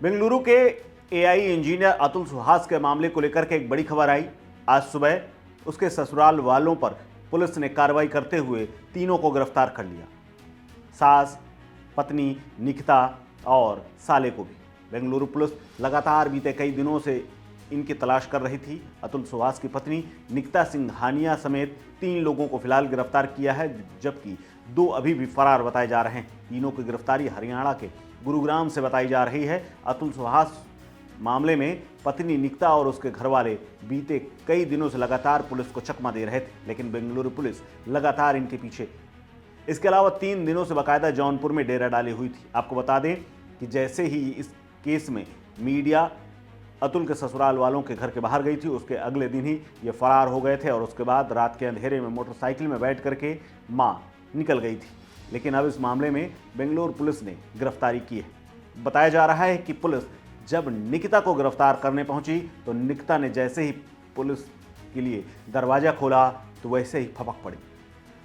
बेंगलुरु के AI engineer Atul Suhas के मामले को लेकर के एक बड़ी खबर आई। आज सुबह उसके ससुराल वालों पर पुलिस ने कार्रवाई करते हुए तीनों को गिरफ्तार कर लिया। सास, पत्नी निकिता और साले को भी। बेंगलुरु पुलिस लगातार बीते कई दिनों से इनकी तलाश कर रही थी। अतुल सुहास की पत्नी निकिता सिंघानिया समेत 3 लोगों को फिलहाल गिरफ्तार किया है, जबकि 2 अभी भी फरार बताए जा रहे हैं। तीनों की गिरफ्तारी हरियाणा के गुरुग्राम से बताई जा रही है। अतुल सुहास मामले में पत्नी निकिता और उसके घरवाले बीते कई दिनों से लगातार पुलिस को चकमा दे रहे थे, लेकिन बेंगलुरु पुलिस लगातार इनके पीछे। इसके अलावा 3 दिनों से बाकायदा जौनपुर में डेरा डाली हुई थी। आपको बता दें कि जैसे ही इस केस में मीडिया अतुल के ससुराल वालों के घर के बाहर गई थी, उसके अगले दिन ही ये फरार हो गए थे और उसके बाद रात के अंधेरे में मोटरसाइकिल में बैठ करके मां निकल गई थी। लेकिन अब इस मामले में बेंगलुरु पुलिस ने गिरफ्तारी की है। बताया जा रहा है कि पुलिस जब निकिता को गिरफ्तार करने पहुंची तो निकिता ने जैसे ही पुलिस के लिए दरवाजा खोला तो वैसे ही फपक पड़ी।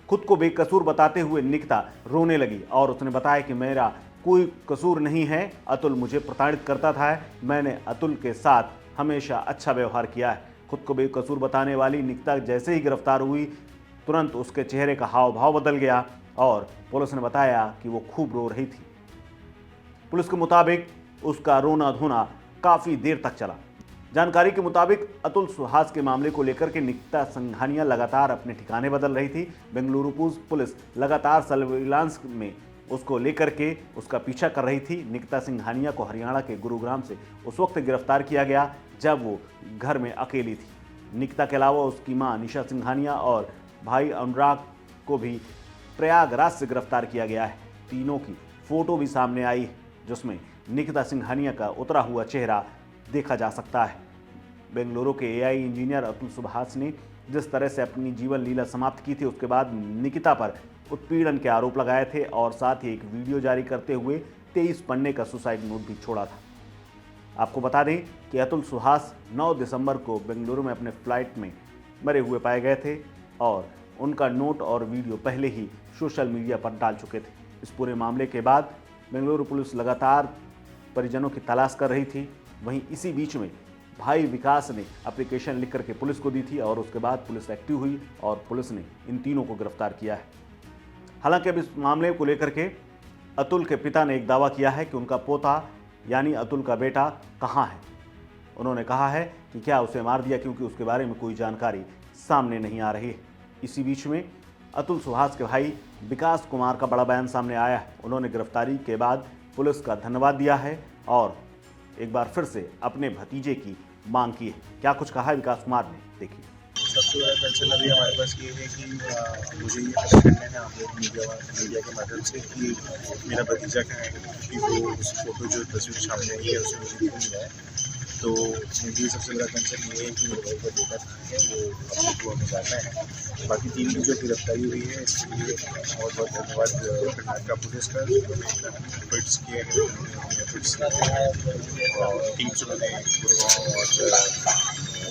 खुद को बेकसूर बताते हुए निकिता रोने लगी और उसने बताया कि मेरा कोई कसूर नहीं है, अतुल मुझे प्रताड़ित करता था, मैंने अतुल के साथ हमेशा अच्छा व्यवहार किया है। खुद को बेकसूर बताने वाली निकिता जैसे ही गिरफ्तार हुई, तुरंत उसके चेहरे का हाव भाव बदल गया और पुलिस ने बताया कि वो खूब रो रही थी। पुलिस के मुताबिक उसका रोना धोना काफी देर तक चला। जानकारी के मुताबिक अतुल सुहास के मामले को लेकर के निकिता सिंघानिया लगातार अपने ठिकाने बदल रही थी। बेंगलुरु पुलिस लगातार सर्विलांस में उसको लेकर के उसका पीछा कर रही थी। निकिता सिंघानिया को हरियाणा के गुरुग्राम से उस वक्त गिरफ्तार किया गया जब वो घर में अकेली थी। निकिता के अलावा उसकी मां निशा सिंघानिया और भाई अनुराग को भी प्रयागराज से गिरफ्तार किया गया है। तीनों की फोटो भी सामने आई है, जिसमें निकिता सिंघानिया का उतरा हुआ चेहरा देखा जा सकता है। बेंगलुरु के एआई इंजीनियर अतुल सुहास ने जिस तरह से अपनी जीवन लीला समाप्त की थी, उसके बाद निकिता पर उत्पीड़न के आरोप लगाए थे और साथ ही एक वीडियो जारी करते हुए 23 पन्ने का सुसाइड नोट भी छोड़ा था। आपको बता दें कि अतुल सुहास 9 दिसंबर को बेंगलुरु में अपने फ्लाइट में मरे हुए पाए गए थे और उनका नोट और वीडियो पहले ही सोशल मीडिया पर डाल चुके थे। इस पूरे मामले के बाद बेंगलुरु पुलिस लगातार परिजनों की तलाश कर रही थी। वहीं इसी बीच में भाई विकास ने एप्लीकेशन लिख करके पुलिस को दी थी और उसके बाद पुलिस एक्टिव हुई और पुलिस ने इन तीनों को गिरफ्तार किया है। हालांकि अब इस मामले को लेकर के अतुल के पिता ने एक दावा किया है कि उनका पोता यानी अतुल का बेटा कहाँ है। उन्होंने कहा है कि क्या उसे मार दिया, क्योंकि उसके बारे में कोई जानकारी सामने नहीं आ रही है। इसी बीच में अतुल सुहास के भाई विकास कुमार का बड़ा बयान सामने आया है। उन्होंने गिरफ्तारी के बाद पुलिस का धन्यवाद दिया है और एक बार फिर से अपने भतीजे की मांग की है। क्या कुछ कहा है विकास कुमार ने, देखिए। सबसे बड़ा कंसर्न अभी हमारे पास ये है कि मुझे ये पता करना है आप लोग मीडिया के माध्यम से कि मेरा भतीजा कहाँ है, क्योंकि वो उस फोटो जो तस्वीर सामने आई है उससे मुझे दिख नहीं रहा है। तो मुझे सबसे बड़ा कंसर्न ये है कि मेरे भाई का बेटा है वो आपको हमें जानना है। बाकी 3 की जो गिरफ्तारी हुई है इसके लिए बहुत बहुत धन्यवाद कर्नाटक पुलिस का। एफर्ट्स किए हैं, एफर्ट्स और टीम्स उन्होंने गुड़गांव और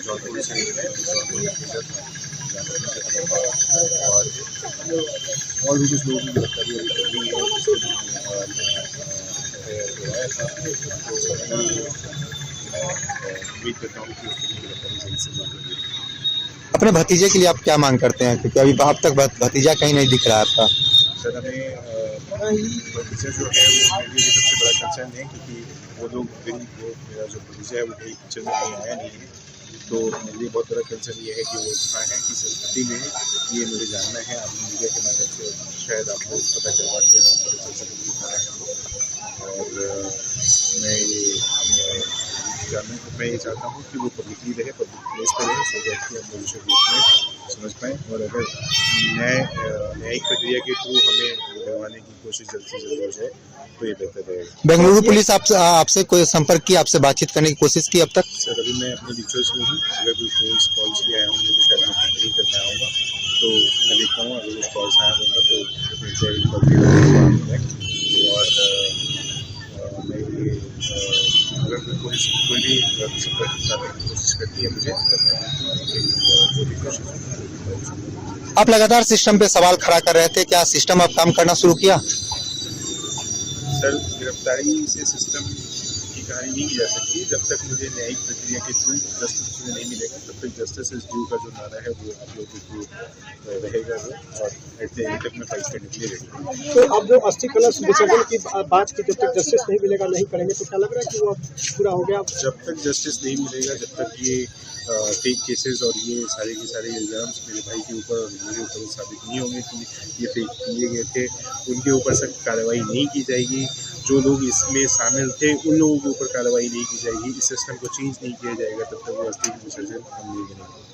जौनपुर से और भी कुछ लोगों की गिरफ्तारी अभी कर ली है। उम्मीद करता हूँ कि उसकी गिरफ्तारी जल्द से जल्द होगी। अपने भतीजे के लिए आप क्या मांग करते हैं, क्योंकि अभी अब तक भतीजा कहीं नहीं दिख रहा है आपका? सर हमें भतीजा जो है वो मेरे लिए सबसे बड़ा कंसर्न है, क्योंकि वो लोग मेरा जो भतीजा है वो कहीं पिक्चर में कहीं आया नहीं है। तो मेरे लिए बहुत बड़ा कंसर्न ये है कि वो कहाँ है, किस स्थिति में है, ये मुझे जानना है। आप मीडिया के माध्यम से शायद आपको पता करवा के पता चल सके कि कहाँ है। और मैं ये चाहता हूँ कि वो पब्लिकली रहे, पब्लिक प्लेस पर रहे, सो दैट कि हम लोग उसे बीच में समझ पाएँ। और अगर न्यायिक प्रक्रिया के थ्रू हमें करवाने की कोशिश जल्द से जल्द हो जाए तो ये बेहतर रहेगा। बेंगलुरु पुलिस आपसे कोई संपर्क की, आपसे बातचीत करने की कोशिश की अब तक? सर अभी मैं अपने रिचुअल्स में हूँ। अगर कोई फोन्स कॉल्स भी आया होंगे तो शायद मैं पिक नहीं कर पाया होगा, तो मैं देखता हूँ अगर कुछ कॉल्स आया होगा तो और मैं ये अगर कोई भी संपर्क करने की कोशिश करती है मुझे जो भी कोशिश। आप लगातार सिस्टम पे सवाल खड़ा कर रहे थे, क्या सिस्टम अब काम करना शुरू किया? सर गिरफ्तारी से सिस्टम की कहानी नहीं की जा सकती। जब तक मुझे न्यायिक प्रक्रिया के थ्रू जस्टिस मुझे नहीं मिलेगा, तब तक जस्टिस इज ड्यू का जो नारा है वो आप लोगों को रहेगा वो, और एट द एंड तक मैं फाइट करने के लिए रेडी हूँ। तो अब जो अस्थि कलश विसर्जन की बात की, जब तक जस्टिस नहीं मिलेगा नहीं करेंगे, तो क्या लग रहा है कि वो अब पूरा हो गया? जब तक जस्टिस नहीं मिलेगा, जब तक ये फेक केसेस और ये सारे के सारे इल्ज़ाम्स मेरे भाई के ऊपर और मेरे ऊपर साबित नहीं होंगे कि ये फेक किए गए थे, उनके ऊपर सख्त कार्रवाई नहीं की जाएगी। जो लोग इसमें शामिल थे उन लोगों के ऊपर कार्रवाई नहीं की जाएगी, इस सिस्टम को चेंज नहीं किया जाएगा, तब तक वो अस्थि विसर्जन हम नहीं करेंगे।